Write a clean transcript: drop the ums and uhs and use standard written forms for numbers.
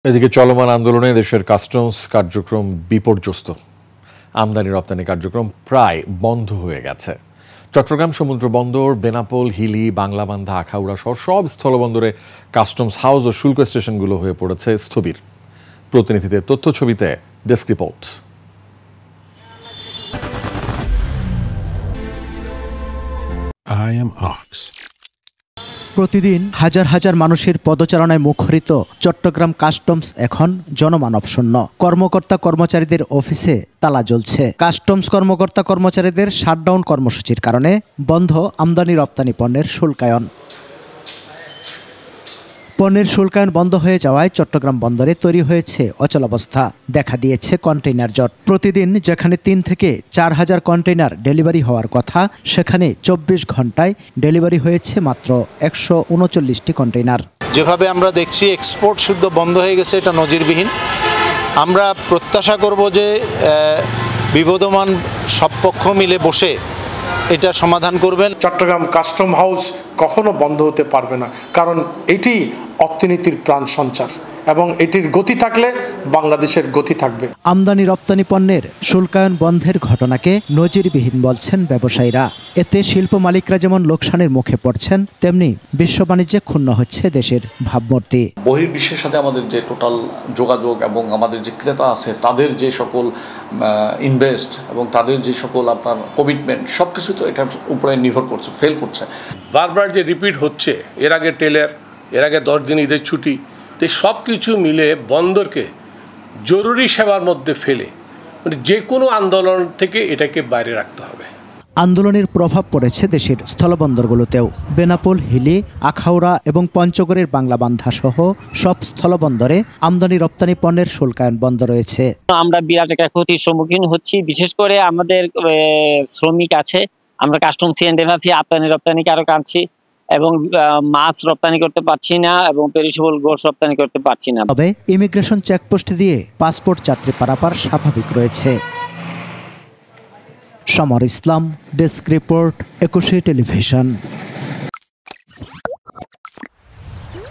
এদিকে চলমান আন্দোলনে দেশের কাস্টমস কার্যক্রম বিপর্যস্ত। আমদানি রপ্তানি কার্যক্রম প্রায় বন্ধ হয়ে গেছে। চট্টগ্রাম সমুদ্র বন্দর, বেনাপোল, হিলি, বাংলাবান্ধা, আখাউড়া সহ সব স্থলবন্দরে কাস্টমস হাউস ও শুল্ক স্টেশনগুলো হয়ে পড়েছে স্থবির। প্রতিনিধিদের তথ্য ছবিতে desk report. I am Ox. প্রতিদিন হাজার হাজার মানুষের পদচারণায় মুখরিত চট্টগ্রাম কাস্টমস এখন জনমানবশূন্য। কর্মকর্তা কর্মচারীদের অফিসে তালা জ্বলছে। কাস্টমস কর্মকর্তা কর্মচারীদের শাটডাউন কর্মসূচির কারণে বন্ধ আমদানি রপ্তানি পণ্যের শুল্কায়ন। পণ্যের শুল্কায়ন বন্ধ হয়ে যাওয়ায় চট্টগ্রাম বন্দরে তৈরি হয়েছে অচলাবস্থা। দেখা দিয়েছে কন্টেইনার জট। প্রতিদিন যেখানে ৩ থেকে ৪ হাজার কন্টেইনার ডেলিভারি হওয়ার কথা, সেখানে ২৪ ঘন্টায় ডেলিভারি হয়েছে মাত্র ১৩৯টি কন্টেইনার। যেভাবে আমরা দেখছি এক্সপোর্ট শুদ্ধ বন্ধ হয়ে গেছে, এটা নজিরবিহীন। আমরা প্রত্যাশা করব যে বিবদমান সব পক্ষ মিলে বসে এটা সমাধান করবেন। চট্টগ্রাম কাস্টম হাউস কখনো বন্ধ হতে পারবে না, কারণ এটি অর্থনীতির প্রাণ সঞ্চার এবং এটির গতি থাকলে বাংলাদেশের গতি থাকবে। আমদানি রপ্তানি পণ্যের শুল্কায়ন বন্ধের ঘটনাকে নজিরবিহীন বলছেন ব্যবসায়ীরা। এতে শিল্প মালিকরা যেমন লোকসানের মুখে পড়ছেন, তেমনি বিশ্ব বাণিজ্যে ক্ষুণ্ণ হচ্ছে দেশের ভাবমূর্তি। বহির্বিশ্বের সাথে আমাদের যে টোটাল যোগাযোগ এবং আমাদের যে ক্রেতা আছে তাদের যে সকল ইনভেস্ট এবং তাদের যে সকল আপনার কমিটমেন্ট সব কিছু তো এটার উপরে নির্ভর করছে, ফেল করছে। বারবার যে রিপিট হচ্ছে, এর আগে টেলার, এর আগে 10 দিন ঈদের ছুটি, তো সব কিছু মিলে বন্দরকে জরুরি সেবার মধ্যে ফেলে মানে যে কোনো আন্দোলন থেকে এটাকে বাইরে রাখতে হবে। আন্দোলনের প্রভাব পড়েছে দেশের স্থলবন্দরগুলোতেও। বেনাপোল, হিলি, আখাউড়া এবং পঞ্চগড়ের বাংলাবান্ধা সহ সব স্থলবন্দরে আমদানি রপ্তানি পণ্যের শুল্কায়ন বন্ধ রয়েছে। আমরা বিরাট একটা ক্ষতির সম্মুখীন হচ্ছি। বিশেষ করে আমাদের শ্রমিক আছে, আমরা কাস্টম সিএনডেল আছি, আমদানি রপ্তানি কারক আনছি এবং মাছ রপ্তানি করতে পারছি না এবং পেরিশেবল গোশ রপ্তানি করতে পারছি না। তবে ইমিগ্রেশন চেকপোস্ট দিয়ে পাসপোর্ট যাত্রী পারাপার স্বাভাবিক রয়েছে। সমর ইসলাম, ডেস্ক রিপোর্ট, ২১ টেলিভিশন।